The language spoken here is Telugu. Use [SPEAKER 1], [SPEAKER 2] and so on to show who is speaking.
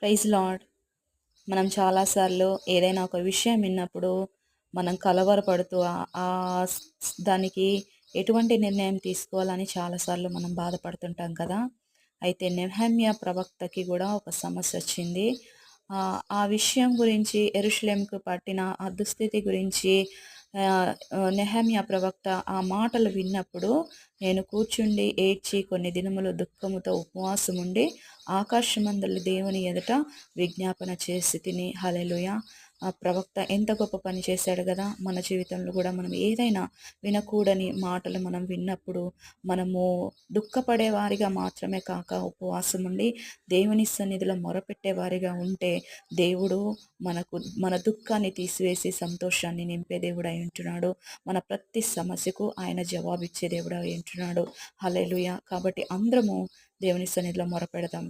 [SPEAKER 1] Praise lord. మనం చాలాసార్లు ఏదైనా ఒక విషయం విన్నప్పుడు మనం కలవరపడుతూ దానికి ఎటువంటి నిర్ణయం తీసుకోవాలని చాలాసార్లు మనం బాధపడుతుంటాం కదా. అయితే నెహమ్యా ప్రవక్తకి కూడా ఒక సమస్య వచ్చింది. ఆ విషయం గురించి, యెరూషలేముకు పట్టిన ఆ దుస్థితి గురించి నెహమ్యా ప్రవక్త ఆ మాటలు విన్నప్పుడు, నేను కూర్చుండి ఏడ్చి కొన్ని దినములు దుఃఖముతో ఉపవాసముండి ఆకాశమందలి దేవుని ఎదుట విజ్ఞాపన చేసి తిని. హల్లెలూయా. ఆ ప్రవక్త ఎంత గొప్ప పని చేశాడు కదా. మన జీవితంలో కూడా మనం ఏదైనా వినకూడని మాటలు మనం విన్నప్పుడు మనము దుఃఖపడే వారిగా మాత్రమే కాక, ఉపవాసం ఉండి దేవుని సన్నిధిలో మొరపెట్టే వారిగా ఉంటే దేవుడు మన దుఃఖాన్ని తీసివేసి సంతోషాన్ని నింపే దేవుడై ఉంటున్నాడు. మన ప్రతి సమస్యకు ఆయన జవాబిచ్చే దేవుడై ఉంటున్నాడు. హల్లెలూయా. కాబట్టి అందరము దేవుని సన్నిధిలో మొరపెడదాం.